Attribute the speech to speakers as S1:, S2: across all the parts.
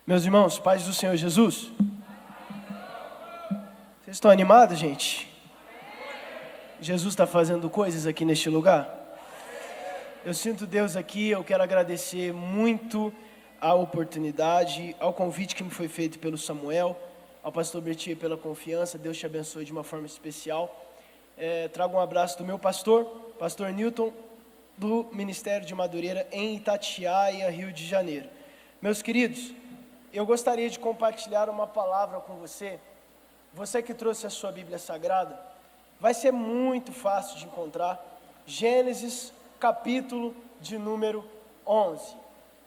S1: Meus irmãos, paz do Senhor Jesus. Vocês estão animados, gente? Jesus está fazendo coisas aqui neste lugar? Eu sinto Deus aqui, eu quero agradecer muito a oportunidade, ao convite que me foi feito pelo Samuel, ao pastor Bertier pela confiança. Deus te abençoe de uma forma especial. Trago um abraço do meu pastor Newton, do Ministério de Madureira em Itatiaia, Rio de Janeiro. Meus queridos, eu gostaria de compartilhar uma palavra com você. Você que trouxe a sua Bíblia Sagrada, vai ser muito fácil de encontrar. Gênesis, capítulo de número 11.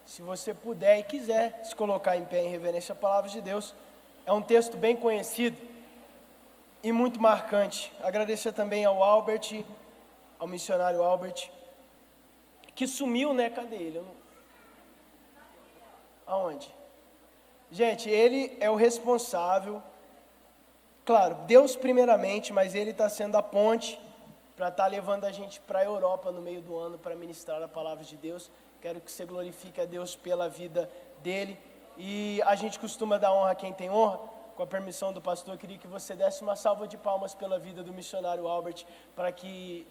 S1: Se você puder e quiser se colocar em pé em reverência à palavra de Deus, é um texto bem conhecido e muito marcante. Agradecer também ao Albert, ao missionário Albert, que sumiu, né? Cadê ele? Aonde? Gente, ele é o responsável, claro, Deus primeiramente, mas ele está sendo a ponte para estar levando a gente para a Europa no meio do ano para ministrar a palavra de Deus. Quero que você glorifique a Deus pela vida dele. E a gente costuma dar honra a quem tem honra. Com a permissão do pastor, eu queria que você desse uma salva de palmas pela vida do missionário Albert, para que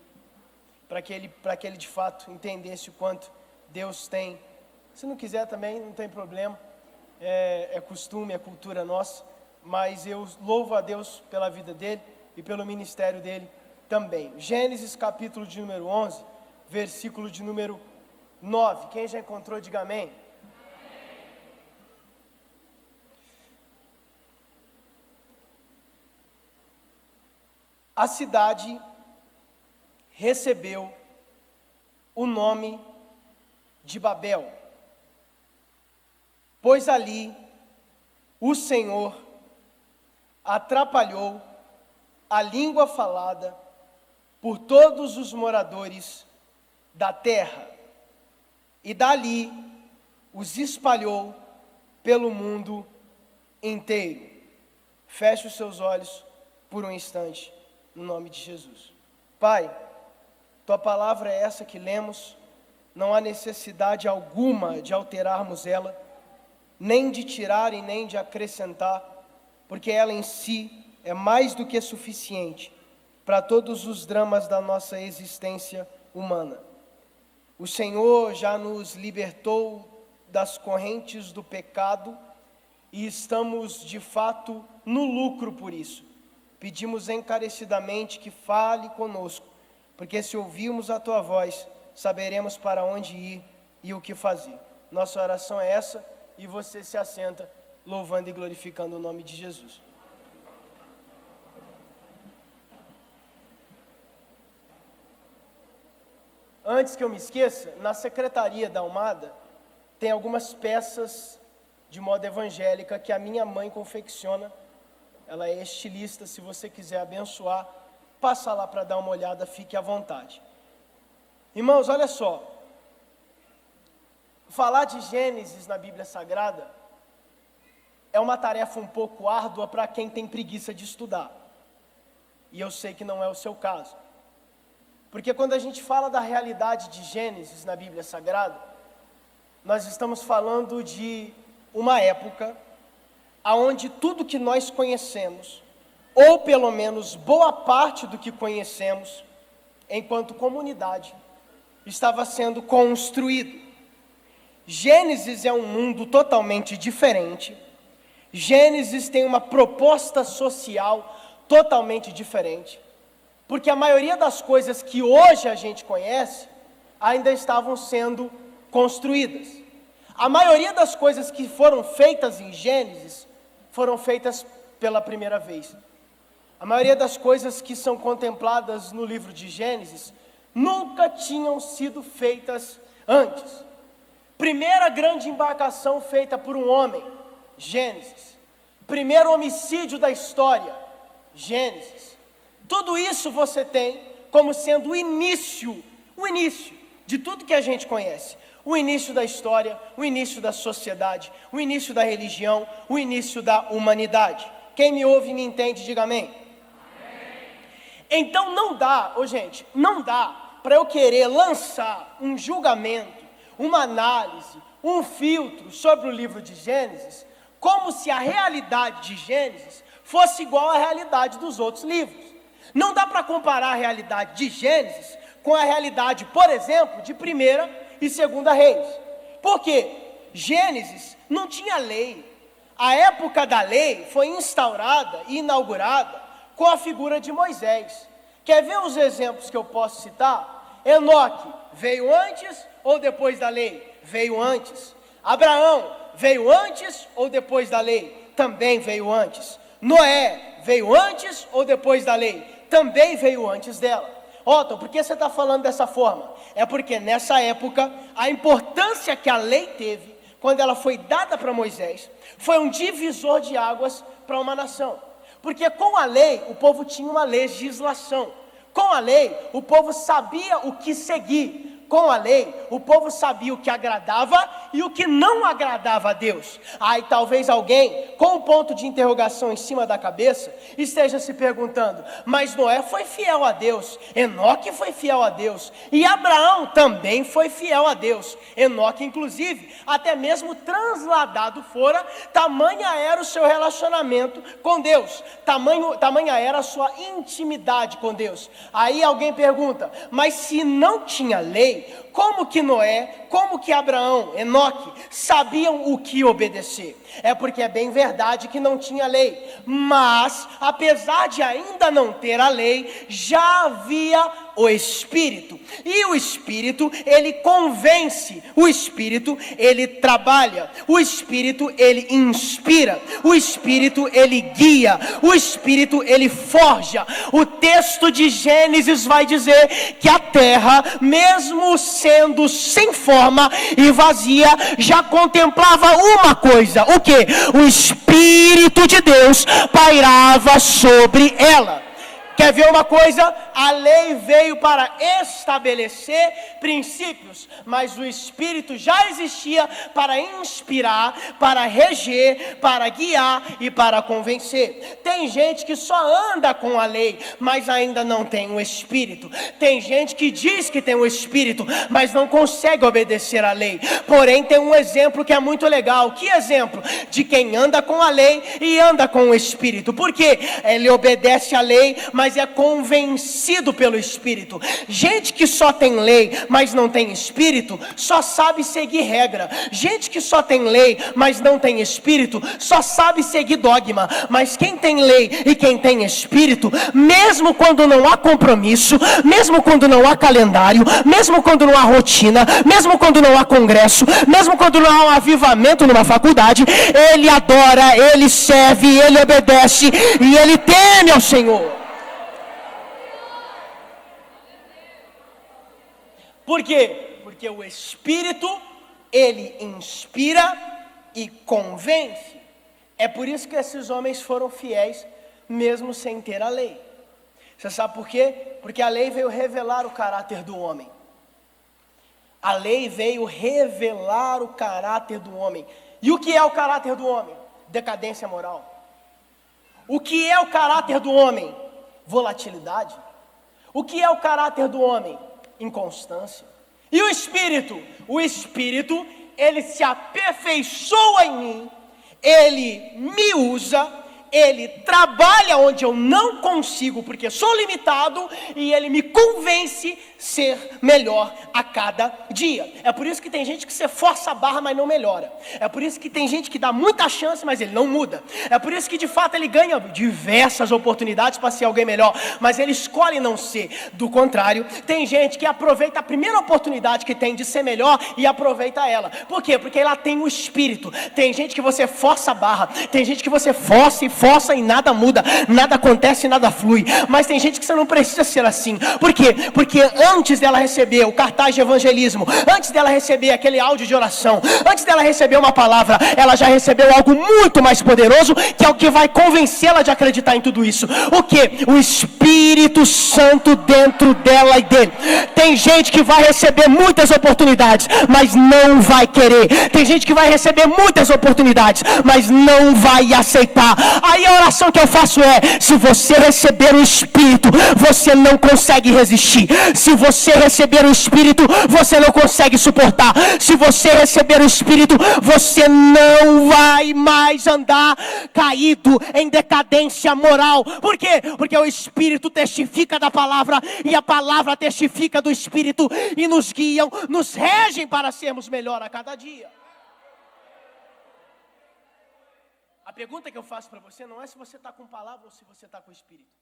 S1: ele de fato entendesse o quanto Deus tem. Se não quiser também, não tem problema. É costume, é cultura nossa, mas eu louvo a Deus pela vida dele e pelo ministério dele também. Gênesis capítulo de número 11, versículo de número 9. Quem já encontrou, diga amém. A cidade recebeu o nome de Babel, pois ali o Senhor atrapalhou a língua falada por todos os moradores da terra, e dali os espalhou pelo mundo inteiro. Feche os seus olhos por um instante, no nome de Jesus. Pai, tua palavra é essa que lemos, não há necessidade alguma de alterarmos ela, nem de tirar e nem de acrescentar, porque ela em si é mais do que suficiente para todos os dramas da nossa existência humana. O Senhor já nos libertou das correntes do pecado e estamos de fato no lucro por isso. Pedimos encarecidamente que fale conosco, porque se ouvirmos a tua voz, saberemos para onde ir e o que fazer. Nossa oração é essa. E você se assenta, louvando e glorificando o nome de Jesus. Antes que eu me esqueça, na secretaria da Almada, tem algumas peças de moda evangélica que a minha mãe confecciona. Ela é estilista, se você quiser abençoar, passa lá para dar uma olhada, fique à vontade. Irmãos, olha só. Falar de Gênesis na Bíblia Sagrada é uma tarefa um pouco árdua para quem tem preguiça de estudar. E eu sei que não é o seu caso. Porque quando a gente fala da realidade de Gênesis na Bíblia Sagrada, nós estamos falando de uma época onde tudo que nós conhecemos, ou pelo menos boa parte do que conhecemos, enquanto comunidade, estava sendo construído. Gênesis é um mundo totalmente diferente. Gênesis tem uma proposta social totalmente diferente, porque a maioria das coisas que hoje a gente conhece ainda estavam sendo construídas. A maioria das coisas que foram feitas em Gênesis foram feitas pela primeira vez. A maioria das coisas que são contempladas no livro de Gênesis nunca tinham sido feitas antes. Primeira grande embarcação feita por um homem, Gênesis. Primeiro homicídio da história, Gênesis. Tudo isso você tem como sendo o início de tudo que a gente conhece. O início da história, o início da sociedade, o início da religião, o início da humanidade. Quem me ouve e me entende, diga amém. Então não dá para eu querer lançar um julgamento, uma análise, um filtro sobre o livro de Gênesis, como se a realidade de Gênesis fosse igual à realidade dos outros livros. Não dá para comparar a realidade de Gênesis com a realidade, por exemplo, de 1ª e 2ª Reis. Por quê? Gênesis não tinha lei. A época da lei foi instaurada e inaugurada com a figura de Moisés. Quer ver os exemplos que eu posso citar? Enoque veio antes ou depois da lei? Veio antes. Abraão veio antes ou depois da lei? Também veio antes. Noé veio antes ou depois da lei? Também veio antes dela. Otton, por que você está falando dessa forma? É porque nessa época, a importância que a lei teve, quando ela foi dada para Moisés, foi um divisor de águas para uma nação. Porque com a lei, o povo tinha uma legislação. Com a lei, o povo sabia o que seguir. Com a lei, o povo sabia o que agradava e o que não agradava a Deus. Aí talvez alguém, com um ponto de interrogação em cima da cabeça, esteja se perguntando, mas Noé foi fiel a Deus, Enoque foi fiel a Deus, e Abraão também foi fiel a Deus. Enoque, inclusive, até mesmo transladado fora, tamanha era o seu relacionamento com Deus, tamanha era a sua intimidade com Deus. Aí alguém pergunta, mas se não tinha lei, como que Noé, como que Abraão, Enoque, sabiam o que obedecer? É porque é bem verdade que não tinha lei, mas apesar de ainda não ter a lei, já havia o Espírito, e o Espírito, ele convence, o Espírito, ele trabalha, o Espírito, ele inspira, o Espírito, ele guia, o Espírito, ele forja. O texto de Gênesis vai dizer que a terra, mesmo sendo sem forma e vazia, já contemplava uma coisa, o que? O Espírito de Deus pairava sobre ela. Quer ver uma coisa? A lei veio para estabelecer princípios, mas o Espírito já existia para inspirar, para reger, para guiar e para convencer. Tem gente que só anda com a lei, mas ainda não tem o Espírito. Tem gente que diz que tem o Espírito, mas não consegue obedecer a lei. Porém, tem um exemplo que é muito legal. Que exemplo? De quem anda com a lei e anda com o Espírito. Por quê? Ele obedece a lei, mas é convencido pelo Espírito. Gente que só tem lei, mas não tem Espírito, só sabe seguir regra. Gente que só tem lei, mas não tem Espírito, só sabe seguir dogma. Mas quem tem lei e quem tem Espírito, mesmo quando não há compromisso, mesmo quando não há calendário, mesmo quando não há rotina, mesmo quando não há congresso, mesmo quando não há um avivamento numa faculdade, ele adora, ele serve, ele obedece e ele teme ao Senhor. Por quê? Porque o Espírito, ele inspira e convence. É por isso que esses homens foram fiéis, mesmo sem ter a lei. Você sabe por quê? Porque a lei veio revelar o caráter do homem. A lei veio revelar o caráter do homem. E o que é o caráter do homem? Decadência moral. O que é o caráter do homem? Volatilidade. O que é o caráter do homem? Inconstância. E o Espírito? O Espírito, ele se aperfeiçoa em mim, ele me usa, ele trabalha onde eu não consigo, porque sou limitado, e ele me convence ser melhor a cada dia. É por isso que tem gente que você força a barra, mas não melhora. É por isso que tem gente que dá muita chance, mas ele não muda. É por isso que de fato ele ganha diversas oportunidades para ser alguém melhor, mas ele escolhe não ser. Do contrário, tem gente que aproveita a primeira oportunidade que tem de ser melhor e aproveita ela. Por quê? Porque ela tem o Espírito. Tem gente que você força a barra, tem gente que você força e nada muda, nada acontece e nada flui. Mas tem gente que você não precisa ser assim. Por quê? Porque antes dela receber o cartaz de evangelismo, antes dela receber aquele áudio de oração, antes dela receber uma palavra, ela já recebeu algo muito mais poderoso, que é o que vai convencê-la de acreditar em tudo isso. O quê? O Espírito Santo dentro dela e dele. Tem gente que vai receber muitas oportunidades, mas não vai querer. Tem gente que vai receber muitas oportunidades, mas não vai aceitar. Aí a oração que eu faço é: se você receber o Espírito, você não consegue resistir. Se você receber o Espírito, você não consegue suportar. Se você receber o Espírito, você não vai mais andar caído em decadência moral. Por quê? Porque o Espírito testifica da palavra, e a palavra testifica do Espírito, e nos guiam, nos regem para sermos melhor a cada dia. A pergunta que eu faço para você não é se você está com palavra ou se você está com o Espírito.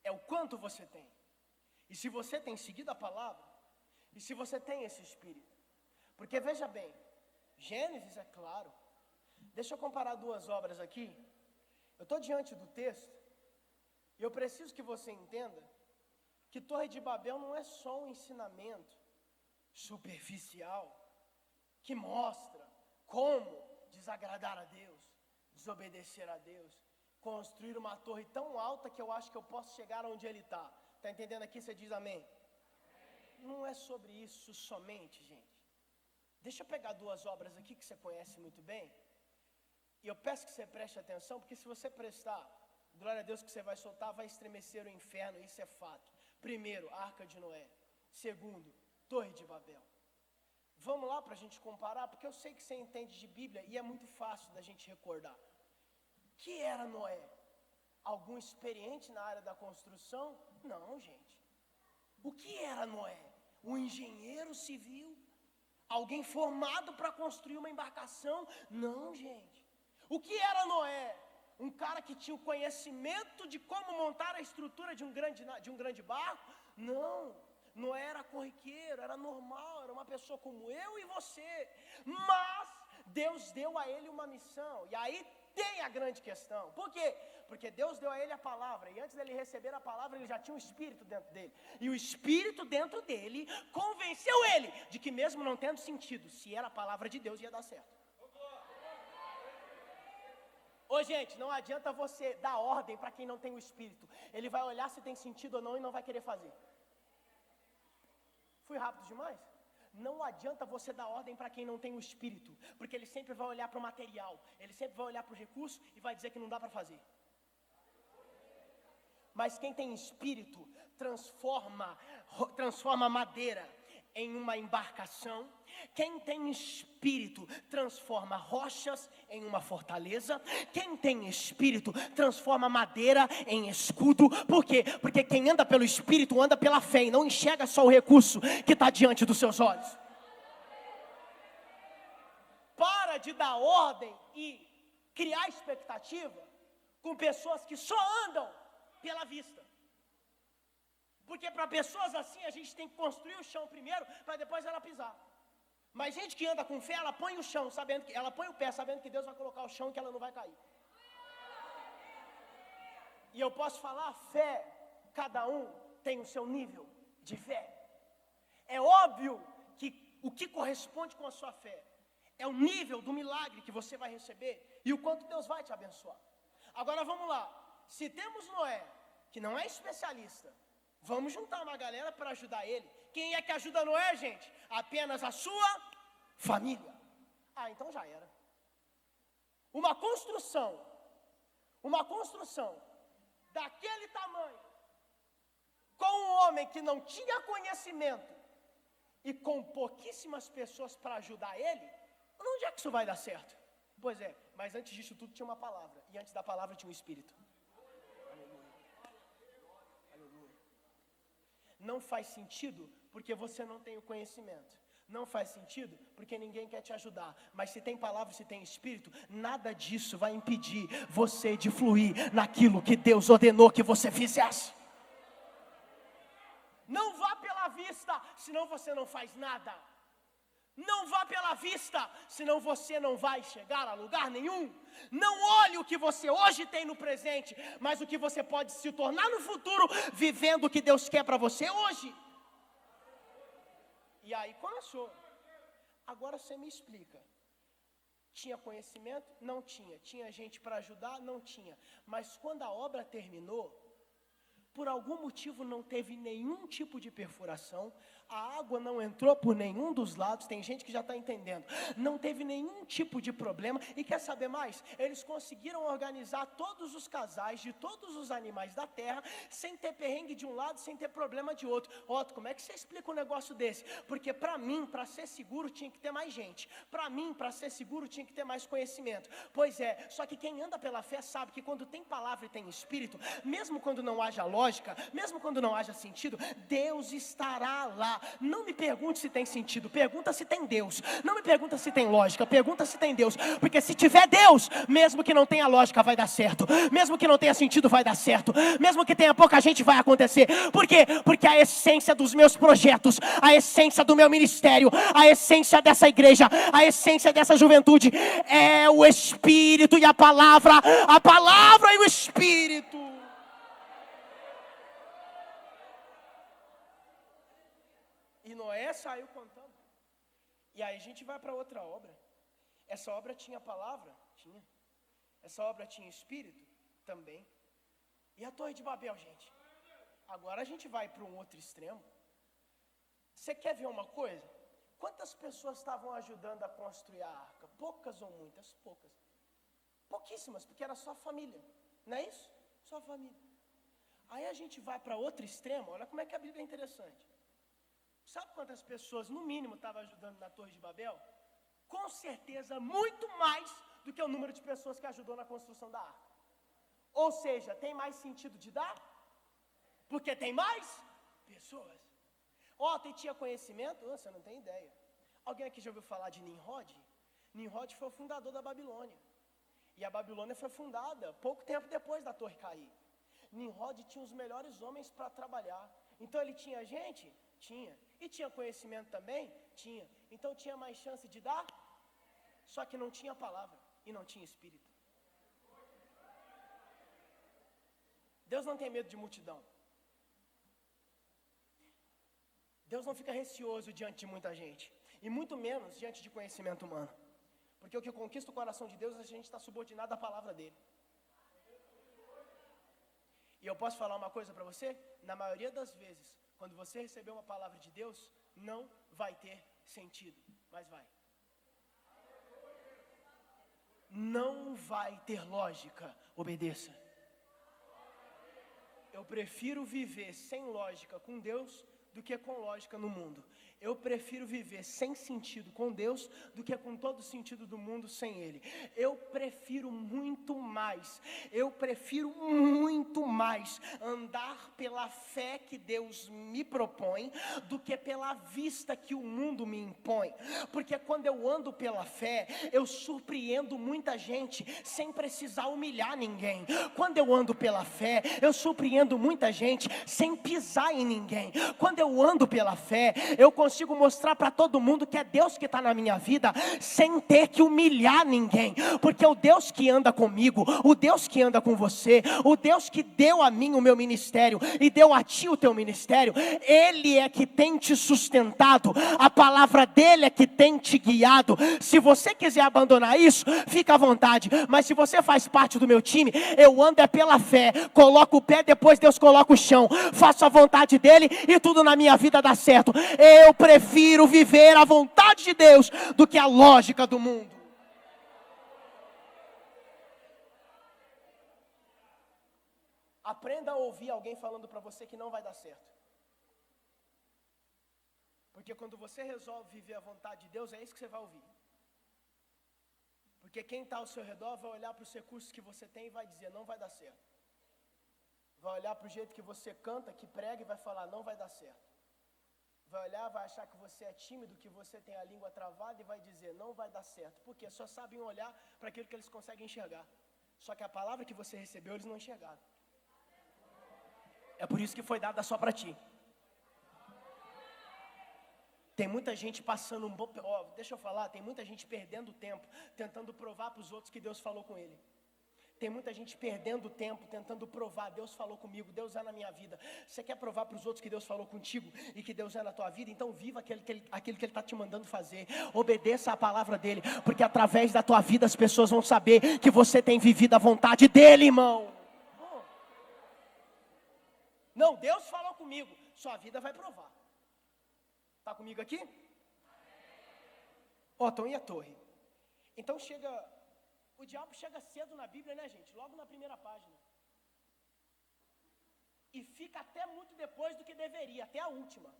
S1: É o quanto você tem. E se você tem seguido a palavra, e se você tem esse Espírito. Porque veja bem, Gênesis é claro. Deixa eu comparar duas obras aqui. Eu estou diante do texto, e eu preciso que você entenda que Torre de Babel não é só um ensinamento superficial, que mostra como desagradar a Deus, desobedecer a Deus, construir uma torre tão alta que eu acho que eu posso chegar onde Ele está. Está entendendo aqui? Você diz amém? Não é sobre isso somente, gente. Deixa eu pegar duas obras aqui que você conhece muito bem, e eu peço que você preste atenção, porque se você prestar, glória a Deus, que você vai soltar, vai estremecer o inferno, isso é fato. Primeiro, Arca de Noé. Segundo, Torre de Babel. Vamos lá para a gente comparar, porque eu sei que você entende de Bíblia e é muito fácil da gente recordar. Que era Noé? Algum experiente na área da construção? Não, gente. O que era Noé? Um engenheiro civil? Alguém formado para construir uma embarcação? Não, gente. O que era Noé? Um cara que tinha o conhecimento de como montar a estrutura de um grande barco? Não. Noé era corriqueiro, era normal, era uma pessoa como eu e você. Mas Deus deu a ele uma missão. E aí tem a grande questão. Por quê? Porque Deus deu a ele a palavra. E antes dele receber a palavra, ele já tinha um Espírito dentro dele. E o Espírito dentro dele convenceu ele de que mesmo não tendo sentido, se era a palavra de Deus, ia dar certo. Ô gente, não adianta você dar ordem para quem não tem o Espírito. Ele vai olhar se tem sentido ou não e não vai querer fazer. Fui rápido demais? Não adianta você dar ordem para quem não tem o Espírito, porque ele sempre vai olhar para o material, ele sempre vai olhar para o recurso e vai dizer que não dá para fazer. Mas quem tem Espírito transforma madeira em uma embarcação. Quem tem Espírito transforma rochas em uma fortaleza. Quem tem Espírito transforma madeira em escudo. Por quê? Porque quem anda pelo Espírito anda pela fé e não enxerga só o recurso que está diante dos seus olhos. Para de dar ordem e criar expectativa com pessoas que só andam pela vista. Porque para pessoas assim a gente tem que construir o chão primeiro para depois ela pisar. Mas gente que anda com fé, ela põe o chão, sabendo que ela põe o pé, sabendo que Deus vai colocar o chão e que ela não vai cair. E eu posso falar, fé, cada um tem o seu nível de fé. É óbvio que o que corresponde com a sua fé é o nível do milagre que você vai receber e o quanto Deus vai te abençoar. Agora vamos lá. Se temos Noé, que não é especialista, vamos juntar uma galera para ajudar ele. Quem é que ajuda Noé, gente? Apenas a sua família. Ah, então já era. Uma construção daquele tamanho, com um homem que não tinha conhecimento e com pouquíssimas pessoas para ajudar ele, onde é que isso vai dar certo? Pois é, mas antes disso tudo tinha uma palavra, e antes da palavra tinha um Espírito. Não faz sentido porque você não tem o conhecimento. Não faz sentido porque ninguém quer te ajudar. Mas se tem palavra, se tem Espírito, nada disso vai impedir você de fluir naquilo que Deus ordenou que você fizesse. Não vá pela vista, senão você não faz nada. Não vá pela vista, senão você não vai chegar a lugar nenhum. Não olhe o que você hoje tem no presente, mas o que você pode se tornar no futuro, vivendo o que Deus quer para você hoje. E aí começou. Agora você me explica. Tinha conhecimento? Não tinha. Tinha gente para ajudar? Não tinha. Mas quando a obra terminou, por algum motivo não teve nenhum tipo de perfuração, A água não entrou por nenhum dos lados, tem gente que já está entendendo. Não teve nenhum tipo de problema. E quer saber mais? Eles conseguiram organizar todos os casais de todos os animais da terra, sem ter perrengue de um lado, sem ter problema de outro. Otto, como é que você explica um negócio desse? Porque para mim, para ser seguro, tinha que ter mais gente. Para mim, para ser seguro, tinha que ter mais conhecimento. Pois é, só que quem anda pela fé sabe que quando tem palavra e tem espírito, mesmo quando não haja lógica, mesmo quando não haja sentido, Deus estará lá. Não me pergunte se tem sentido, pergunta se tem Deus. Não me pergunta se tem lógica, pergunta se tem Deus. Porque se tiver Deus, mesmo que não tenha lógica, vai dar certo. Mesmo que não tenha sentido, vai dar certo. Mesmo que tenha pouca gente, vai acontecer. Por quê? Porque a essência dos meus projetos, a essência do meu ministério, a essência dessa igreja, a essência dessa juventude é o Espírito e a palavra e o Espírito. E Noé saiu contando. E aí a gente vai para outra obra. Essa obra tinha palavra? Tinha. Essa obra tinha espírito? Também. E a Torre de Babel, gente? Agora a gente vai para um outro extremo. Você quer ver uma coisa? Quantas pessoas estavam ajudando a construir a arca? Poucas ou muitas? Poucas. Pouquíssimas, porque era só família. Não é isso? Só família. Aí a gente vai para outro extremo. Olha como é que a Bíblia é interessante. Sabe quantas pessoas, no mínimo, estavam ajudando na Torre de Babel? Com certeza, muito mais do que o número de pessoas que ajudou na construção da arca. Ou seja, tem mais sentido de dar? Porque tem mais pessoas. Tem tinha conhecimento? Você não tem ideia. Alguém aqui já ouviu falar de Nimrod? Nimrod foi o fundador da Babilônia. E a Babilônia foi fundada pouco tempo depois da torre cair. Nimrod tinha os melhores homens para trabalhar. Então ele tinha gente? Tinha. E tinha conhecimento também? Tinha. Então tinha mais chance de dar? Só que não tinha palavra e não tinha espírito. Deus não tem medo de multidão. Deus não fica receoso diante de muita gente. E muito menos diante de conhecimento humano. Porque o que conquista o coração de Deus é a gente estar subordinado à palavra dele. E eu posso falar uma coisa para você? Na maioria das vezes, quando você receber uma palavra de Deus, não vai ter sentido, mas vai. Não vai ter lógica, obedeça. Eu prefiro viver sem lógica com Deus do que com lógica no mundo. Eu prefiro viver sem sentido com Deus do que com todo o sentido do mundo sem Ele. Eu prefiro muito mais andar pela fé que Deus me propõe do que pela vista que o mundo me impõe. Porque quando eu ando pela fé, eu surpreendo muita gente sem precisar humilhar ninguém. Quando eu ando pela fé, eu surpreendo muita gente sem pisar em ninguém. Quando eu ando pela fé, eu consigo mostrar para todo mundo que é Deus que está na minha vida, sem ter que humilhar ninguém. Porque o Deus que anda comigo, o Deus que anda com você, o Deus que deu a mim o meu ministério e deu a ti o teu ministério, Ele é que tem te sustentado, a palavra dEle é que tem te guiado. Se você quiser abandonar isso, fica à vontade, mas se você faz parte do meu time, eu ando pela fé, coloco o pé, depois Deus coloca o chão, faço a vontade dEle e tudo na minha vida dá certo. Eu prefiro viver a vontade de Deus do que a lógica do mundo. Aprenda a ouvir alguém falando para você que não vai dar certo. Porque quando você resolve viver a vontade de Deus, é isso que você vai ouvir. Porque quem está ao seu redor vai olhar para os recursos que você tem e vai dizer, não vai dar certo. Vai olhar para o jeito que você canta, que prega e vai falar, não vai dar certo. Vai olhar, vai achar que você é tímido, que você tem a língua travada e vai dizer, não vai dar certo. Porque só sabem olhar para aquilo que eles conseguem enxergar. Só que a palavra que você recebeu, eles não enxergaram. É por isso que foi dada só para ti. Tem muita gente passando um bom... deixa eu falar, tem muita gente perdendo tempo, tentando provar para os outros que Deus falou com ele. Tem muita gente perdendo tempo, tentando provar, Deus falou comigo, Deus é na minha vida. Você quer provar para os outros que Deus falou contigo e que Deus é na tua vida? Então viva aquilo que Ele está te mandando fazer. Obedeça a palavra dEle, porque através da tua vida as pessoas vão saber que você tem vivido a vontade dEle, irmão. Não, Deus falou comigo, sua vida vai provar. Está comigo aqui? Então, e a torre? Então o diabo chega cedo na Bíblia, né, gente? Logo na primeira página. E fica até muito depois do que deveria, até a última.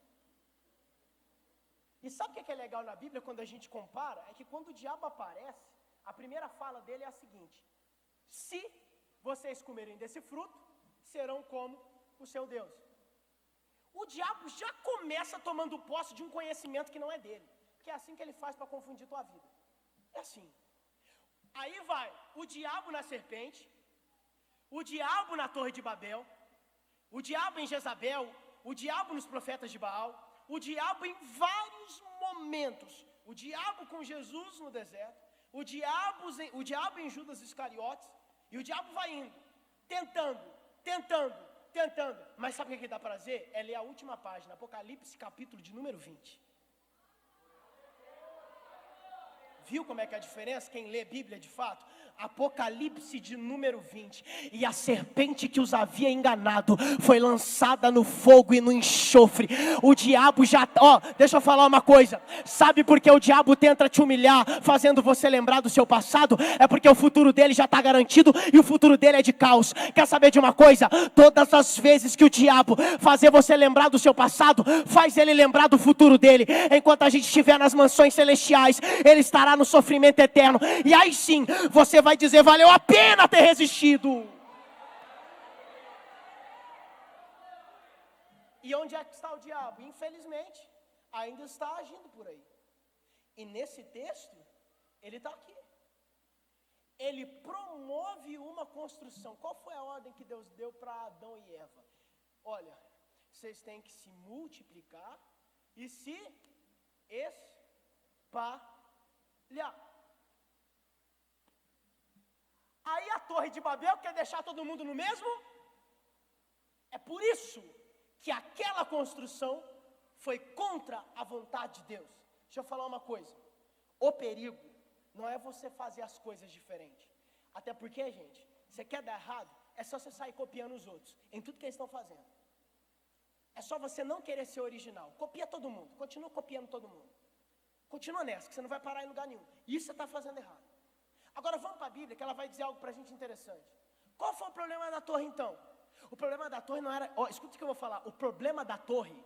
S1: E sabe o que é legal na Bíblia quando a gente compara? É que quando o diabo aparece, a primeira fala dele é a seguinte: se vocês comerem desse fruto, serão como o seu Deus. O diabo já começa tomando posse de um conhecimento que não é dele, que é assim que ele faz para confundir tua vida. É assim. Aí vai o diabo na serpente, o diabo na torre de Babel, o diabo em Jezabel, o diabo nos profetas de Baal, o diabo em vários momentos, o diabo com Jesus no deserto, o diabo em Judas Iscariotes, e o diabo vai indo, tentando, mas sabe o que dá prazer? É ler a última página, Apocalipse capítulo de número 20. Viu como é que é a diferença? Quem lê Bíblia de fato? Apocalipse de número 20. E a serpente que os havia enganado foi lançada no fogo e no enxofre. O diabo já... deixa eu falar uma coisa. Sabe por que o diabo tenta te humilhar, fazendo você lembrar do seu passado? É porque o futuro dele já está garantido e o futuro dele é de caos. Quer saber de uma coisa? Todas as vezes que o diabo fazer você lembrar do seu passado, faz ele lembrar do futuro dele. Enquanto a gente estiver nas mansões celestiais, ele estará no sofrimento eterno. E aí sim, você vai dizer, valeu a pena ter resistido. E onde é que está o diabo? Infelizmente, ainda está agindo por aí. E nesse texto, ele está aqui. Ele promove uma construção. Qual foi a ordem que Deus deu para Adão e Eva? Olha, vocês têm que se multiplicar e se espalhar. Aí a torre de Babel quer deixar todo mundo no mesmo? É por isso que aquela construção foi contra a vontade de Deus. Deixa eu falar uma coisa. O perigo não é você fazer as coisas diferentes. Até porque, gente, você quer dar errado, é só você sair copiando os outros, em tudo que eles estão fazendo. É só você não querer ser original. Copia todo mundo, continua copiando todo mundo. Continua nessa, que você não vai parar em lugar nenhum. Isso você está fazendo errado. Agora vamos para a Bíblia, que ela vai dizer algo para a gente interessante. Qual foi o problema da torre então? O problema da torre não era... escuta o que eu vou falar. O problema da torre,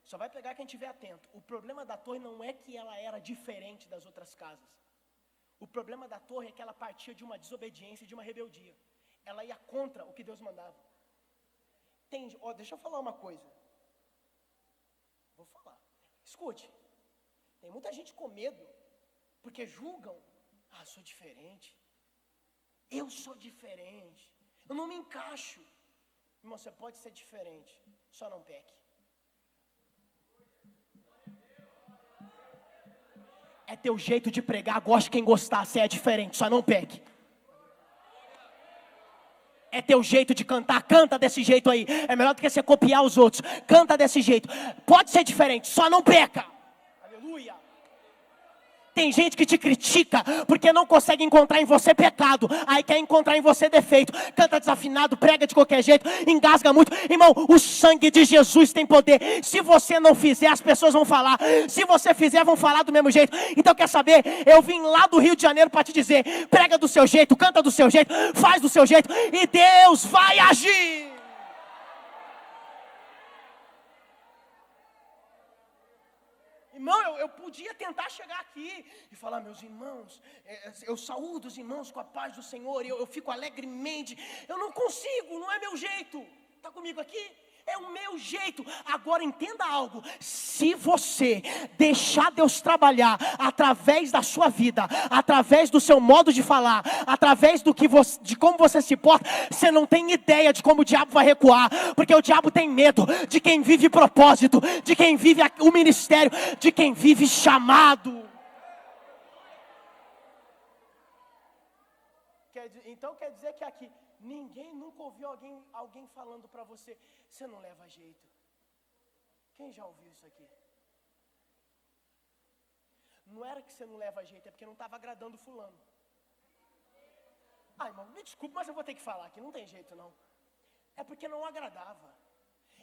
S1: só vai pegar quem estiver atento. O problema da torre não é que ela era diferente das outras casas. O problema da torre é que ela partia de uma desobediência, de uma rebeldia. Ela ia contra o que Deus mandava. Deixa eu falar uma coisa. Vou falar. Escute. Tem muita gente com medo, porque julgam. Sou diferente. Eu sou diferente. Eu não me encaixo. Irmão, você pode ser diferente, só não peque. É teu jeito de pregar, goste quem gostar, você é diferente, só não peque. É teu jeito de cantar, canta desse jeito aí. É melhor do que você copiar os outros. Canta desse jeito. Pode ser diferente, só não peca. Aleluia. Tem gente que te critica porque não consegue encontrar em você pecado. Aí quer encontrar em você defeito. Canta desafinado, prega de qualquer jeito, engasga muito. Irmão, o sangue de Jesus tem poder. Se você não fizer, as pessoas vão falar. Se você fizer, vão falar do mesmo jeito. Então quer saber? Eu vim lá do Rio de Janeiro para te dizer. Prega do seu jeito, canta do seu jeito, faz do seu jeito. E Deus vai agir. Irmão, eu podia tentar chegar aqui e falar, meus irmãos, eu saúdo os irmãos com a paz do Senhor, e eu fico alegremente. Eu não consigo, não é meu jeito. Está comigo aqui? É o meu jeito. Agora entenda algo. Se você deixar Deus trabalhar através da sua vida, através do seu modo de falar, através de como você se porta, você não tem ideia de como o diabo vai recuar. Porque o diabo tem medo de quem vive propósito, de quem vive o ministério, de quem vive chamado. Então quer dizer que aqui ninguém nunca ouviu alguém falando para você, você não leva jeito. Quem já ouviu isso aqui? Não era que você não leva jeito, é porque não estava agradando fulano. Irmão, me desculpe, mas eu vou ter que falar aqui, não tem jeito não. É porque não agradava.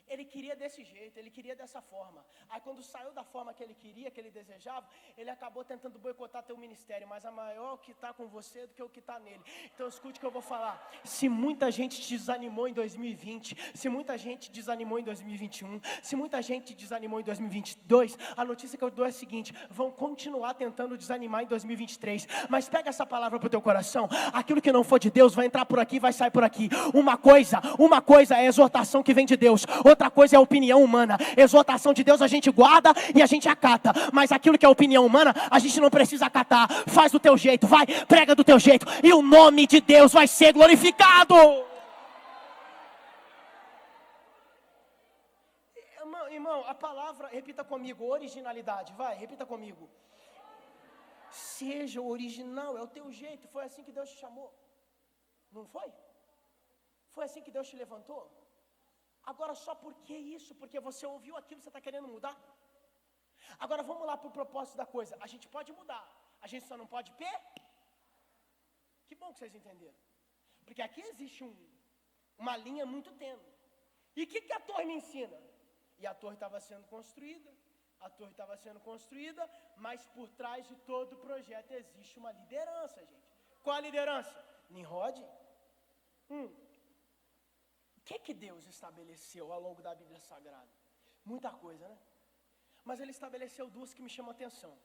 S1: Ele queria desse jeito, ele queria dessa forma. Aí quando saiu da forma que ele queria, que ele desejava, ele acabou tentando boicotar teu ministério. Mas é maior o que está com você do que o que está nele. Então escute o que eu vou falar. Se muita gente te desanimou em 2020, se muita gente desanimou em 2021, se muita gente desanimou em 2022, a notícia que eu dou é a seguinte: vão continuar tentando desanimar em 2023. Mas pega essa palavra para o teu coração. Aquilo que não for de Deus vai entrar por aqui, vai sair por aqui. Uma coisa é a exortação que vem de Deus. Outra coisa é a opinião humana. Exortação de Deus a gente guarda e a gente acata. Mas aquilo que é opinião humana, a gente não precisa acatar. Faz do teu jeito, vai, prega do teu jeito. E o nome de Deus vai ser glorificado. Irmão, a palavra, repita comigo, originalidade. Vai, repita comigo. Seja original, é o teu jeito. Foi assim que Deus te chamou. Não foi? Foi assim que Deus te levantou? Agora só por que isso? Porque você ouviu aquilo que você está querendo mudar? Agora vamos lá para o propósito da coisa. A gente pode mudar, a gente só não pode Que bom que vocês entenderam. Porque aqui existe uma linha muito tênue. E o que a torre me ensina? E a torre estava sendo construída, mas por trás de todo o projeto existe uma liderança, gente. Qual a liderança? Nimrod. O que Deus estabeleceu ao longo da Bíblia Sagrada? Muita coisa, né? Mas Ele estabeleceu duas que me chamam a atenção.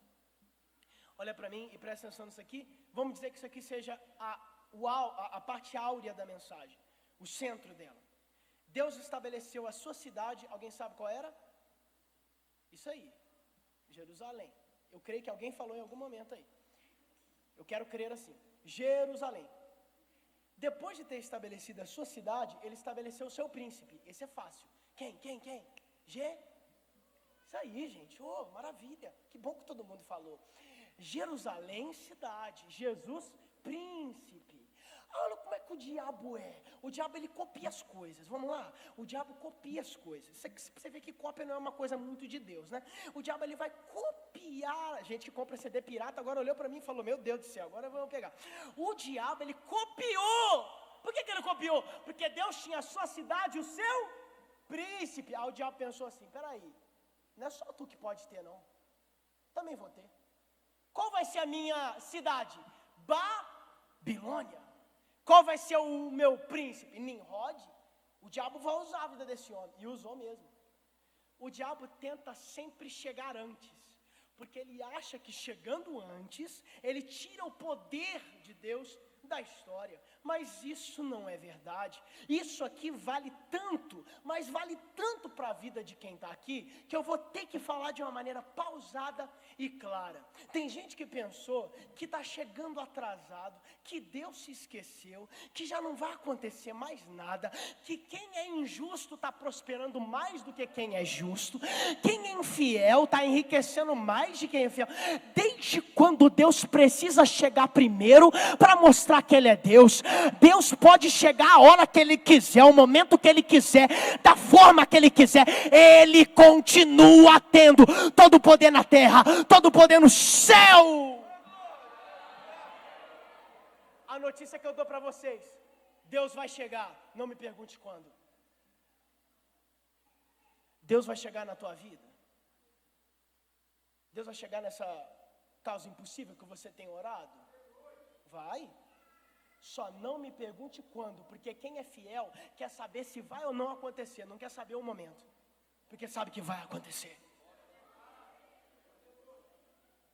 S1: Olha para mim e presta atenção nisso aqui. Vamos dizer que isso aqui seja a parte áurea da mensagem, o centro dela. Deus estabeleceu a sua cidade, alguém sabe qual era? Isso aí, Jerusalém. Eu creio que alguém falou em algum momento aí. Eu quero crer assim, Jerusalém. Depois de ter estabelecido a sua cidade, ele estabeleceu o seu príncipe. Esse é fácil. Quem? Isso aí, gente. Oh, maravilha. Que bom que todo mundo falou. Jerusalém, cidade. Jesus, príncipe. Olha como é que o diabo é. O diabo, ele copia as coisas. Vamos lá? O diabo copia as coisas. Você vê que cópia não é uma coisa muito de Deus, né? O diabo, ele vai copiar. A gente que compra CD pirata agora olhou para mim e falou: meu Deus do céu, agora vamos pegar. O diabo, ele copiou. Por que ele copiou? Porque Deus tinha a sua cidade, o seu príncipe. Aí o diabo pensou assim: peraí, não é só tu que pode ter, não. Também vou ter. Qual vai ser a minha cidade? Babilônia. Qual vai ser o meu príncipe? Nimrod. O diabo vai usar a vida desse homem. E usou mesmo. O diabo tenta sempre chegar antes. Porque ele acha que chegando antes, ele tira o poder de Deus da história. Mas isso não é verdade. Isso aqui vale tanto, mas vale tanto para a vida de quem está aqui, que eu vou ter que falar de uma maneira pausada e clara. Tem gente que pensou que está chegando atrasado, que Deus se esqueceu, que já não vai acontecer mais nada, que quem é injusto está prosperando mais do que quem é justo, quem é infiel está enriquecendo mais de quem é fiel. Desde quando Deus precisa chegar primeiro para mostrar que Ele é Deus? Deus pode chegar a hora que Ele quiser, o momento que Ele quiser, da forma que Ele quiser. Ele continua tendo todo o poder na terra, todo o poder no céu. A notícia que eu dou para vocês: Deus vai chegar, não me pergunte quando. Deus vai chegar na tua vida. Deus vai chegar nessa causa impossível que você tem orado. Vai. Só não me pergunte quando, porque quem é fiel quer saber se vai ou não acontecer, não quer saber o momento, porque sabe que vai acontecer.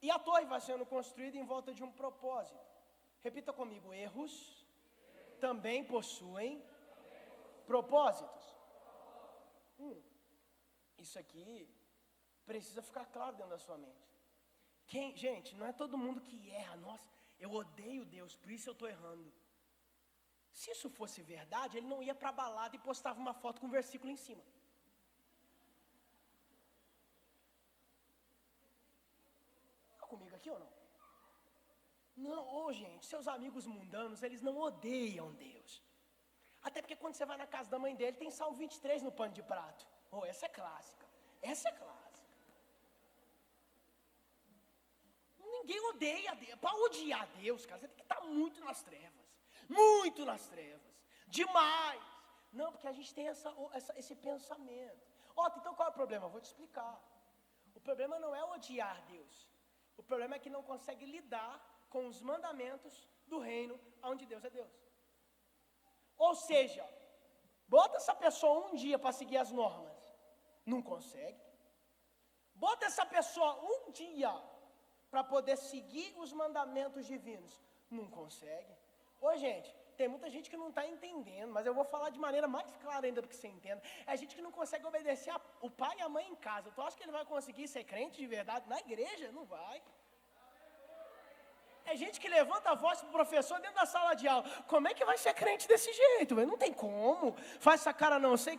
S1: E a torre vai sendo construída em volta de um propósito. Repita comigo: erros também possuem propósitos. Isso aqui precisa ficar claro dentro da sua mente. Gente, não é todo mundo que erra. Nossa, eu odeio Deus, por isso eu estou errando. Se isso fosse verdade, ele não ia para a balada e postava uma foto com um versículo em cima. Está comigo aqui ou não? Não, gente, seus amigos mundanos, eles não odeiam Deus. Até porque quando você vai na casa da mãe dele, tem Salmo 23 no pano de prato. Essa é clássica. Essa é clássica. Ninguém odeia Deus. Para odiar Deus, cara, você tem que estar muito nas trevas. Muito nas trevas. Demais. Não, porque a gente tem esse pensamento. Então qual é o problema? Eu vou te explicar. O problema não é odiar Deus. O problema é que não consegue lidar com os mandamentos do reino onde Deus é Deus. Ou seja, bota essa pessoa um dia para seguir as normas, não consegue. Bota essa pessoa um dia para poder seguir os mandamentos divinos, não consegue. Ô gente, tem muita gente que não está entendendo, mas eu vou falar de maneira mais clara ainda do que você entenda. É gente que não consegue obedecer o pai e a mãe em casa. Tu acha que ele vai conseguir ser crente de verdade na igreja? Não vai. É gente que levanta a voz pro professor dentro da sala de aula. Como é que vai ser crente desse jeito? Não tem como. Faz essa cara não. Eu sei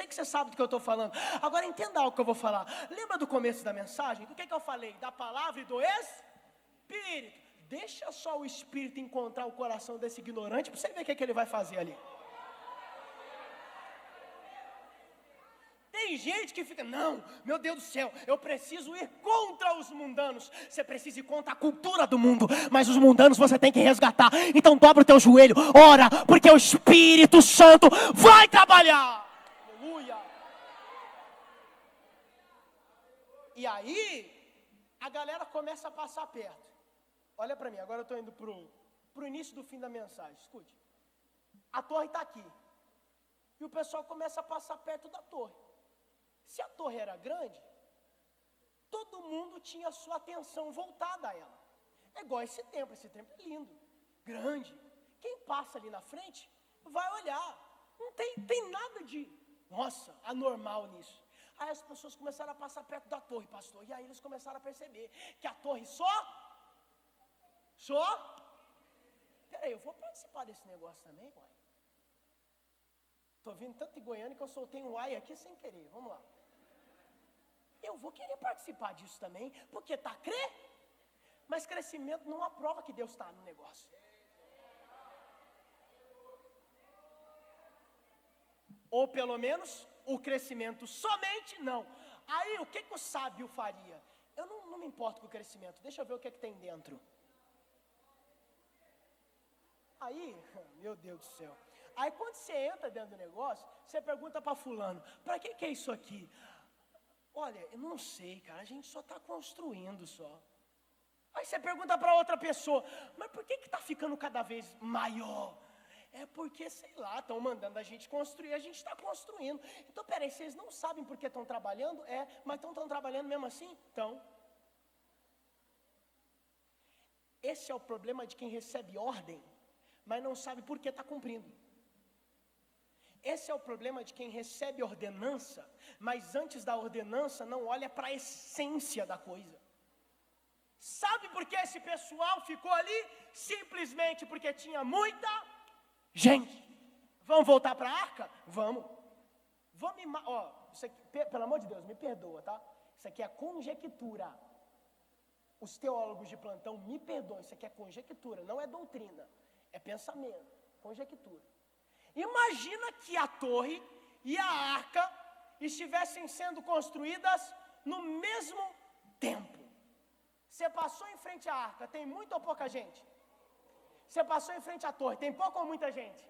S1: que você sabe do que eu estou falando. Agora entenda algo que eu vou falar. Lembra do começo da mensagem? Do que eu falei? Da palavra e do Espírito. Deixa só o Espírito encontrar o coração desse ignorante para você ver o que ele vai fazer ali. Tem gente que fica, não, meu Deus do céu, eu preciso ir contra os mundanos. Você precisa ir contra a cultura do mundo, mas os mundanos você tem que resgatar. Então dobra o teu joelho, ora, porque o Espírito Santo vai trabalhar. Aleluia. E aí, a galera começa a passar perto. Olha para mim, agora eu estou indo para o início do fim da mensagem. Escute, a torre está aqui. E o pessoal começa a passar perto da torre. Se a torre era grande, todo mundo tinha a sua atenção voltada a ela. É igual esse templo é lindo, grande. Quem passa ali na frente vai olhar. Não tem nada de, nossa, anormal nisso. Aí as pessoas começaram a passar perto da torre, pastor. E aí eles começaram a perceber que a torre peraí, eu vou participar desse negócio também, uai. Estou vindo tanto em Goiânia que eu soltei um uai aqui sem querer, vamos lá. Eu vou querer participar disso também, porque está mas crescimento não aprova que Deus está no negócio. Ou pelo menos, o crescimento somente não. Aí, o que o sábio faria? Eu não me importo com o crescimento, deixa eu ver o que tem dentro. Aí, meu Deus do céu. Aí quando você entra dentro do negócio, você pergunta para fulano, para que é isso aqui? Olha, eu não sei, cara, a gente só está construindo só. Aí você pergunta para outra pessoa, mas por que está ficando cada vez maior? É porque, sei lá, estão mandando a gente construir, a gente está construindo. Então, peraí, vocês não sabem por que estão trabalhando? Mas estão trabalhando mesmo assim? Então. Esse é o problema de quem recebe ordem, mas não sabe por que está cumprindo. Esse é o problema de quem recebe ordenança, mas antes da ordenança não olha para a essência da coisa. Sabe por que esse pessoal ficou ali? Simplesmente porque tinha muita gente. Vamos voltar para a arca? Vamos. Isso aqui, pelo amor de Deus, me perdoa, tá? Isso aqui é conjectura. Os teólogos de plantão me perdoam, isso aqui é conjectura, não é doutrina, é pensamento, conjectura. Imagina que a torre e a arca estivessem sendo construídas no mesmo tempo. Você passou em frente à arca, tem muita ou pouca gente? Você passou em frente à torre, tem pouca ou muita gente?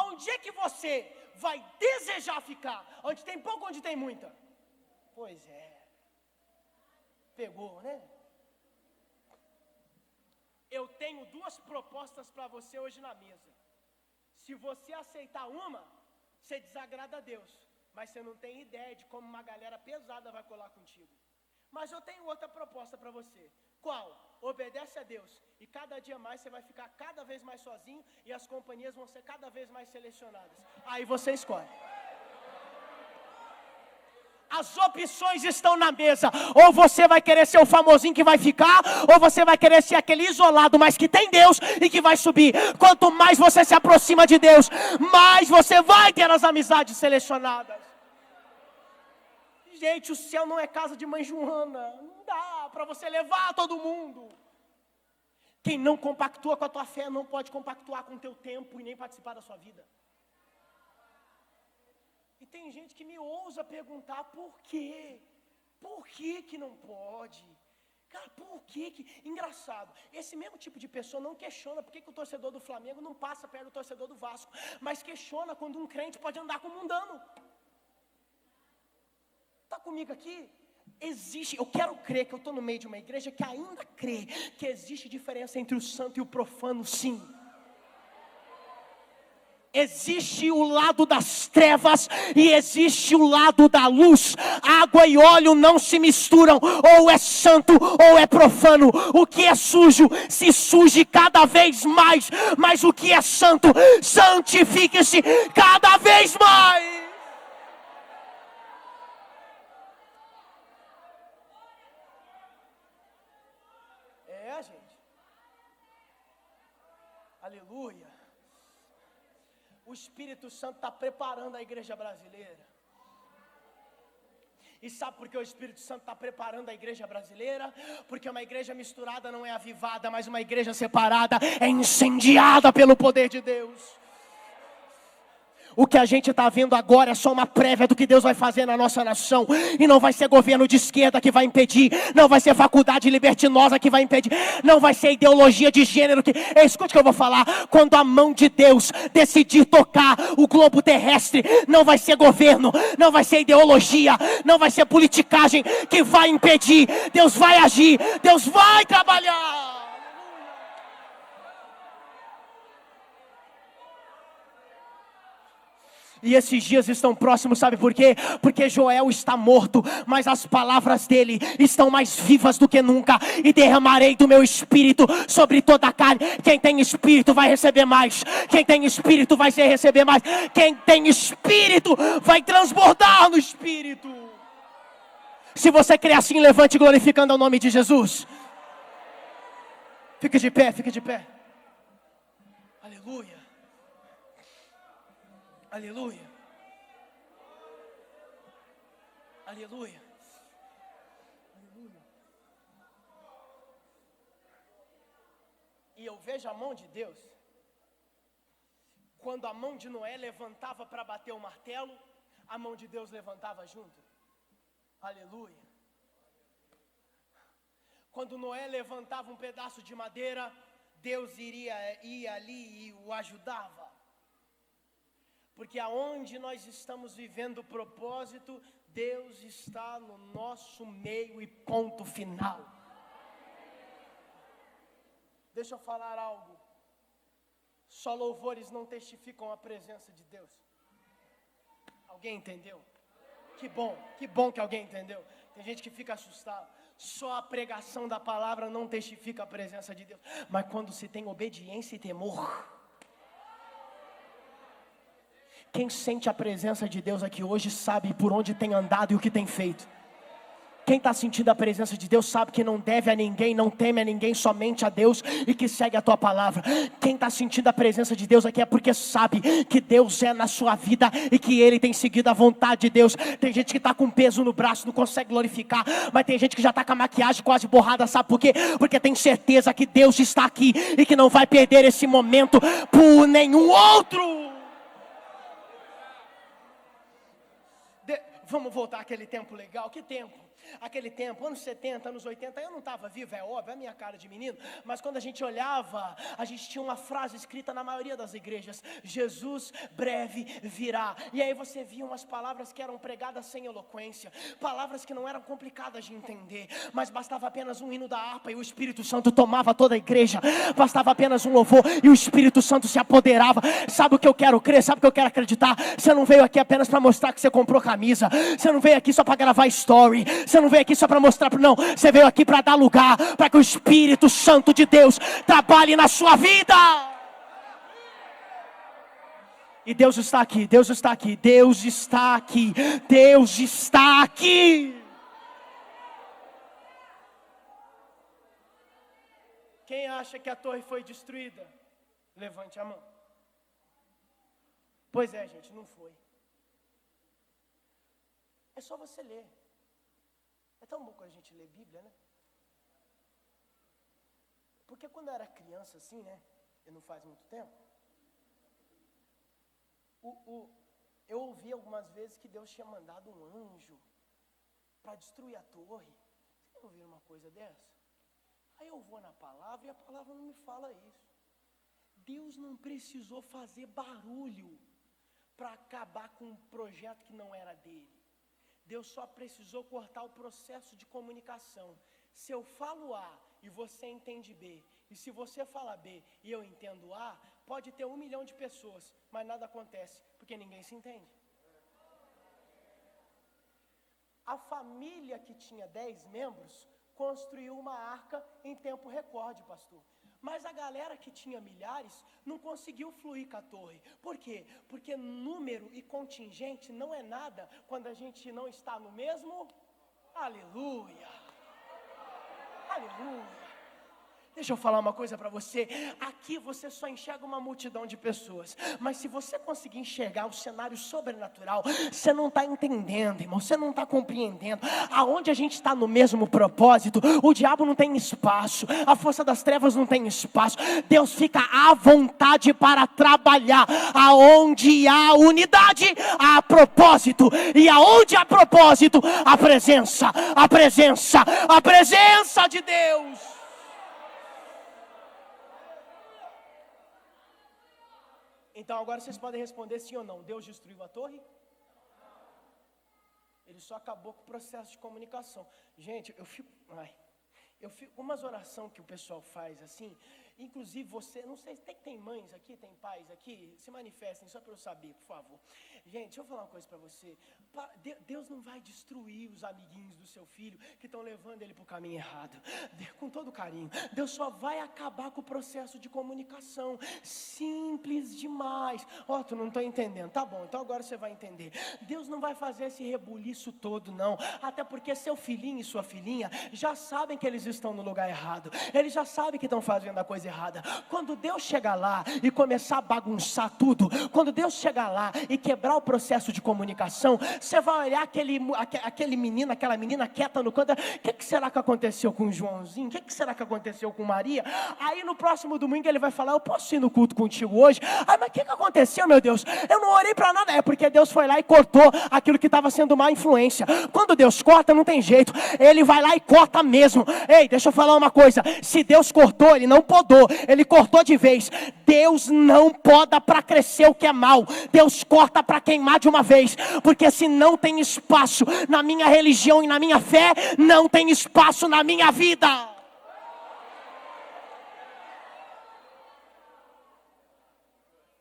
S1: Onde é que você vai desejar ficar? Onde tem pouca ou onde tem muita? Pois é. Pegou, né? Eu tenho duas propostas para você hoje na mesa. Se você aceitar uma, você desagrada a Deus. Mas você não tem ideia de como uma galera pesada vai colar contigo. Mas eu tenho outra proposta para você. Qual? Obedece a Deus. E cada dia mais você vai ficar cada vez mais sozinho e as companhias vão ser cada vez mais selecionadas. Aí você escolhe. As opções estão na mesa. Ou você vai querer ser o famosinho que vai ficar, ou você vai querer ser aquele isolado, mas que tem Deus e que vai subir. Quanto mais você se aproxima de Deus, mais você vai ter as amizades selecionadas. Gente, o céu não é casa de mãe Joana. Não dá para você levar todo mundo. Quem não compactua com a tua fé não pode compactuar com o teu tempo e nem participar da sua vida. E tem gente que me ousa perguntar por quê? Por que não pode? Cara, por que? Engraçado, esse mesmo tipo de pessoa não questiona por que o torcedor do Flamengo não passa perto do torcedor do Vasco, mas questiona quando um crente pode andar com um mundano. Está comigo aqui? Eu quero crer que eu estou no meio de uma igreja que ainda crê que existe diferença entre o santo e o profano, sim. Existe o lado das trevas e existe o lado da luz. Água e óleo não se misturam, ou é santo ou é profano. O que é sujo se suje cada vez mais, mas o que é santo, santifique-se cada vez mais. Gente, aleluia. O Espírito Santo está preparando a igreja brasileira. E sabe por que o Espírito Santo está preparando a igreja brasileira? Porque uma igreja misturada não é avivada, mas uma igreja separada é incendiada pelo poder de Deus. O que a gente está vendo agora é só uma prévia do que Deus vai fazer na nossa nação. E não vai ser governo de esquerda que vai impedir. Não vai ser faculdade libertinosa que vai impedir. Não vai ser ideologia de gênero que... Escute o que eu vou falar. Quando a mão de Deus decidir tocar o globo terrestre, não vai ser governo, não vai ser ideologia, não vai ser politicagem que vai impedir. Deus vai agir, Deus vai trabalhar. E esses dias estão próximos, sabe por quê? Porque Joel está morto, mas as palavras dele estão mais vivas do que nunca. E derramarei do meu espírito sobre toda a carne. Quem tem espírito vai receber mais. Quem tem espírito vai receber mais. Quem tem espírito vai transbordar no espírito. Se você crê assim, levante glorificando o nome de Jesus. Fique de pé, fique de pé. Aleluia. Aleluia. Aleluia. Aleluia. E eu vejo a mão de Deus. Quando a mão de Noé levantava para bater o martelo, a mão de Deus levantava junto. Aleluia. Quando Noé levantava um pedaço de madeira, Deus ia ali e o ajudava. Porque aonde nós estamos vivendo o propósito, Deus está no nosso meio e ponto final. Deixa eu falar algo. Só louvores não testificam a presença de Deus. Alguém entendeu? Que bom que alguém entendeu. Tem gente que fica assustado. Só a pregação da palavra não testifica a presença de Deus. Mas quando se tem obediência e temor... Quem sente a presença de Deus aqui hoje sabe por onde tem andado e o que tem feito. Quem está sentindo a presença de Deus sabe que não deve a ninguém, não teme a ninguém, somente a Deus e que segue a tua palavra. Quem está sentindo a presença de Deus aqui é porque sabe que Deus é na sua vida e que Ele tem seguido a vontade de Deus. Tem gente que está com peso no braço, não consegue glorificar, mas tem gente que já está com a maquiagem quase borrada, sabe por quê? Porque tem certeza que Deus está aqui e que não vai perder esse momento por nenhum outro. Vamos voltar àquele tempo legal. Que tempo? Aquele tempo, anos 70, anos 80, eu não estava vivo, é óbvio, é a minha cara de menino, mas quando a gente olhava, a gente tinha uma frase escrita na maioria das igrejas: Jesus breve virá. E aí você via umas palavras que eram pregadas sem eloquência, palavras que não eram complicadas de entender, mas bastava apenas um hino da harpa e o Espírito Santo tomava toda a igreja. Bastava apenas um louvor e o Espírito Santo se apoderava. Sabe o que eu quero crer? Sabe o que eu quero acreditar? Você não veio aqui apenas para mostrar que você comprou camisa. Você não veio aqui só para gravar story. Você não veio aqui só para mostrar, não. Você veio aqui para dar lugar, para que o Espírito Santo de Deus trabalhe na sua vida. E Deus está aqui, Deus está aqui, Deus está aqui, Deus está aqui. Quem acha que a torre foi destruída? Levante a mão. Pois é, gente, não foi. É só você ler. É tão bom quando a gente lê Bíblia, né? Porque quando eu era criança assim, né? E não faz muito tempo. Eu ouvi algumas vezes que Deus tinha mandado um anjo para destruir a torre. Vocês ouviram uma coisa dessa? Aí eu vou na palavra e a palavra não me fala isso. Deus não precisou fazer barulho para acabar com um projeto que não era dele. Deus só precisou cortar o processo de comunicação. Se eu falo A e você entende B, e se você fala B e eu entendo A, pode ter 1 milhão de pessoas, mas nada acontece, porque ninguém se entende. A família que tinha 10 membros construiu uma arca em tempo recorde, pastor. Mas a galera que tinha milhares não conseguiu fluir com a torre. Por quê? Porque número e contingente não é nada quando a gente não está no mesmo. Aleluia! Aleluia! Deixa eu falar uma coisa para você. Aqui você só enxerga uma multidão de pessoas. Mas se você conseguir enxergar o cenário sobrenatural, você não está entendendo, irmão. Você não está compreendendo. Aonde a gente está no mesmo propósito, o diabo não tem espaço. A força das trevas não tem espaço. Deus fica à vontade para trabalhar. Aonde há unidade, há propósito. E aonde há propósito, a presença de Deus. Então agora vocês podem responder sim ou não. Deus destruiu a torre? Ele só acabou com o processo de comunicação. Gente, eu fico umas orações que o pessoal faz assim. Inclusive você, não sei, tem mães aqui, tem pais aqui? Se manifestem só para eu saber, por favor. Gente, deixa eu falar uma coisa para você. Deus não vai destruir os amiguinhos do seu filho que estão levando ele para o caminho errado. Com todo carinho. Deus só vai acabar com o processo de comunicação. Simples demais. Tu não estou entendendo. Tá bom, então agora você vai entender. Deus não vai fazer esse rebuliço todo, não. Até porque seu filhinho e sua filhinha já sabem que eles estão no lugar errado. Eles já sabem que estão fazendo a coisa errada. Quando Deus chegar lá e começar a bagunçar tudo, quando Deus chegar lá e quebrar o processo de comunicação, você vai olhar aquele menino, aquela menina quieta no canto. O que será que aconteceu com o Joãozinho? O que será que aconteceu com Maria? Aí no próximo domingo ele vai falar: eu posso ir no culto contigo hoje? Mas o que aconteceu, meu Deus? Eu não orei para nada. É porque Deus foi lá e cortou aquilo que estava sendo má influência. Quando Deus corta, não tem jeito. Ele vai lá e corta mesmo. Ei, deixa eu falar uma coisa. Se Deus cortou, Ele não podou. Ele cortou de vez. Deus não poda para crescer o que é mal. Deus corta para queimar de uma vez. Porque se não tem espaço na minha religião e na minha fé, não tem espaço na minha vida.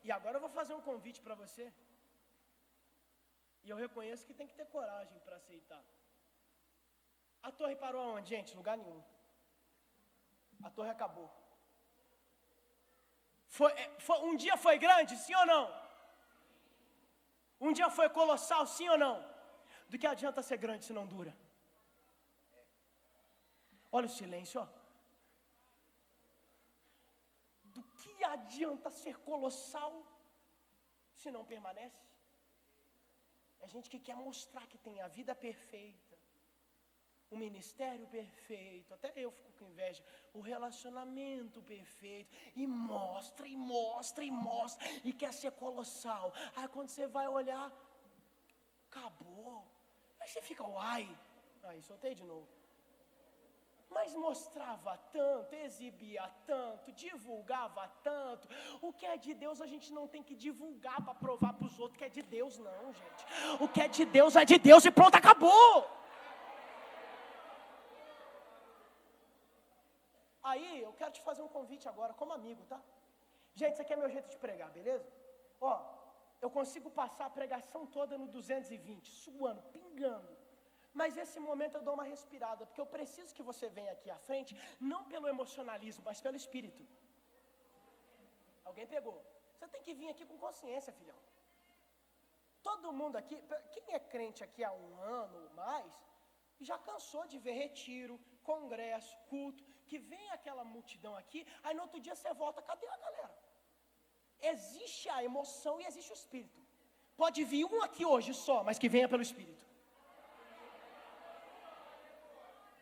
S1: E agora eu vou fazer um convite para você. E eu reconheço que tem que ter coragem para aceitar. A torre parou aonde, gente? Lugar nenhum. A torre acabou. Um dia foi grande, sim ou não? Um dia foi colossal, sim ou não? Do que adianta ser grande se não dura? Olha o silêncio, ó. Do que adianta ser colossal se não permanece? É gente que quer mostrar que tem a vida perfeita, o ministério perfeito, até eu fico com inveja, o relacionamento perfeito, e mostra, e quer ser colossal. Aí quando você vai olhar, acabou. Aí você fica, uai, aí soltei de novo. Mas mostrava tanto, exibia tanto, divulgava tanto. O que é de Deus a gente não tem que divulgar para provar para os outros que é de Deus, não, gente. O que é de Deus e pronto, acabou. Aí, eu quero te fazer um convite agora, como amigo, tá? Gente, isso aqui é meu jeito de pregar, beleza? Eu consigo passar a pregação toda no 220, suando, pingando. Mas esse momento eu dou uma respirada, porque eu preciso que você venha aqui à frente, não pelo emocionalismo, mas pelo Espírito. Alguém pegou? Você tem que vir aqui com consciência, filhão. Todo mundo aqui, quem é crente aqui há 1 ano ou mais, já cansou de ver retiro, congresso, culto, que vem aquela multidão aqui, aí no outro dia você volta, cadê a galera? Existe a emoção e existe o Espírito. Pode vir um aqui hoje só, mas que venha pelo Espírito.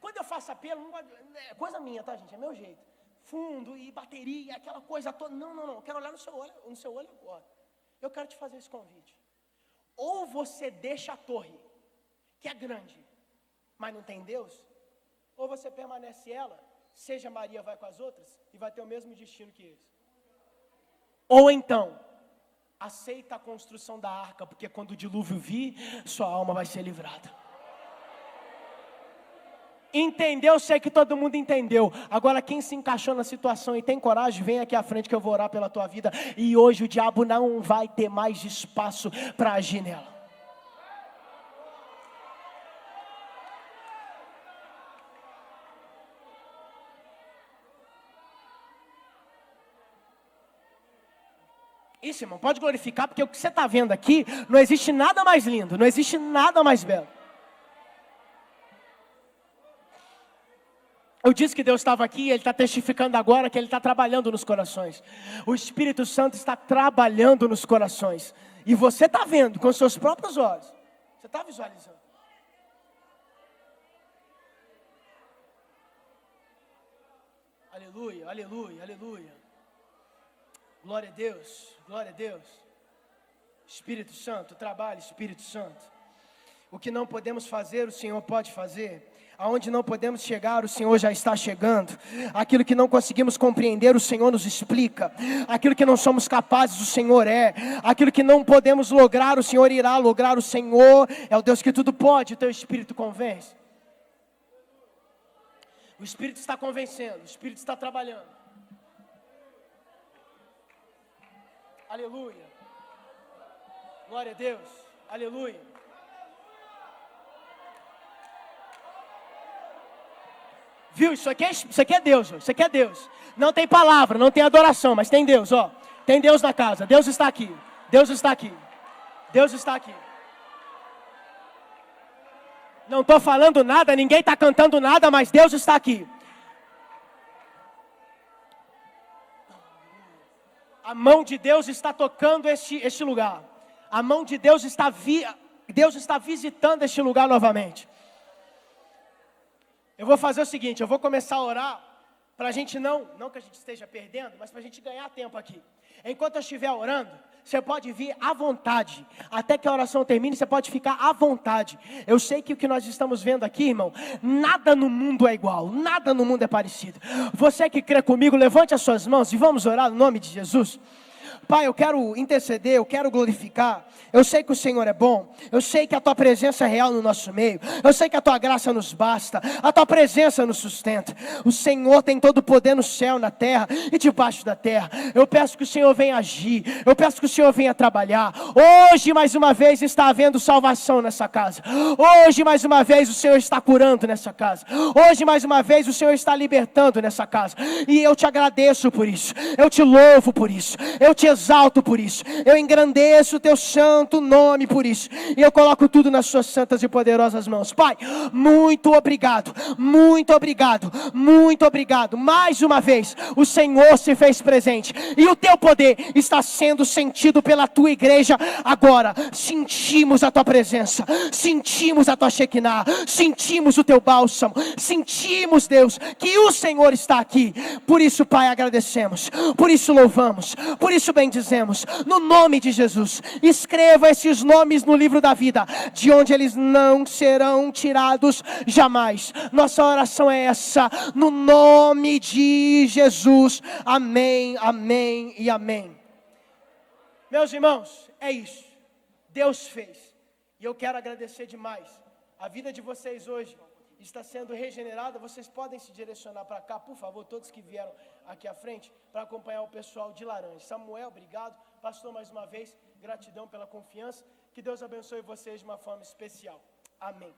S1: Quando eu faço apelo, é coisa minha, tá, gente? É meu jeito. Fundo e bateria, aquela coisa toda. Não. Eu quero olhar no seu olho agora. Eu quero te fazer esse convite. Ou você deixa a torre, que é grande, mas não tem Deus, ou você permanece ela seja Maria vai com as outras e vai ter o mesmo destino que eles. Ou então, aceita a construção da arca, porque quando o dilúvio vir, sua alma vai ser livrada. Entendeu? Sei que todo mundo entendeu. Agora quem se encaixou na situação e tem coragem, vem aqui à frente que eu vou orar pela tua vida. E hoje o diabo não vai ter mais espaço para agir nela. Isso, irmão, pode glorificar, porque o que você está vendo aqui, não existe nada mais lindo, não existe nada mais belo. Eu disse que Deus estava aqui, Ele está testificando agora que Ele está trabalhando nos corações. O Espírito Santo está trabalhando nos corações. E você está vendo com seus próprios olhos. Você está visualizando. Aleluia, aleluia, aleluia. Glória a Deus, glória a Deus. Espírito Santo, trabalhe, Espírito Santo. O que não podemos fazer, o Senhor pode fazer. Aonde não podemos chegar, o Senhor já está chegando. Aquilo que não conseguimos compreender, o Senhor nos explica. Aquilo que não somos capazes, o Senhor é. Aquilo que não podemos lograr, o Senhor irá lograr. O Senhor é o Deus que tudo pode. O teu Espírito convence. O Espírito está convencendo, o Espírito está trabalhando. Aleluia. Glória a Deus. Aleluia. Viu? Isso aqui é Deus, ó. Isso aqui é Deus. Não tem palavra, não tem adoração, mas tem Deus, ó. Tem Deus na casa. Deus está aqui. Deus está aqui. Deus está aqui. Não estou falando nada, ninguém está cantando nada, mas Deus está aqui. A mão de Deus está tocando este lugar. A mão de Deus Deus está visitando este lugar novamente. Eu vou fazer o seguinte, eu vou começar a orar para a gente não que a gente esteja perdendo, mas para a gente ganhar tempo aqui. Enquanto eu estiver orando, você pode vir à vontade. Até que a oração termine, você pode ficar à vontade. Eu sei que o que nós estamos vendo aqui, irmão, nada no mundo é igual, nada no mundo é parecido. Você que crê comigo, levante as suas mãos e vamos orar no nome de Jesus. Pai, eu quero interceder, eu quero glorificar. Eu sei que o Senhor é bom. Eu sei que a Tua presença é real no nosso meio. Eu sei que a Tua graça nos basta. A Tua presença nos sustenta. O Senhor tem todo o poder no céu, na terra e debaixo da terra. Eu peço que o Senhor venha agir. Eu peço que o Senhor venha trabalhar. Hoje, mais uma vez, está havendo salvação nessa casa. Hoje, mais uma vez, o Senhor está curando nessa casa. Hoje, mais uma vez, o Senhor está libertando nessa casa. E eu te agradeço por isso. Eu te louvo por isso. Eu te exalto por isso. Eu engrandeço o Teu santo nome por isso. E eu coloco tudo nas Suas santas e poderosas mãos. Pai, muito obrigado. Muito obrigado. Muito obrigado. Mais uma vez, o Senhor se fez presente. E o Teu poder está sendo sentido pela Tua igreja agora. Sentimos a Tua presença. Sentimos a Tua Shekinah. Sentimos o Teu bálsamo. Sentimos, Deus, que o Senhor está aqui. Por isso, Pai, agradecemos. Por isso, louvamos. Por isso, bendizemos. No nome de Jesus, escreva esses nomes no livro da vida, de onde eles não serão tirados jamais. Nossa oração é essa, no nome de Jesus. Amém, amém e amém. Meus irmãos, é isso. Deus fez. E eu quero agradecer demais. A vida de vocês hoje está sendo regenerada. Vocês podem se direcionar para cá, por favor, todos que vieram aqui à frente, para acompanhar o pessoal de Laranja. Samuel, obrigado. Pastor, mais uma vez, gratidão pela confiança. Que Deus abençoe vocês de uma forma especial. Amém.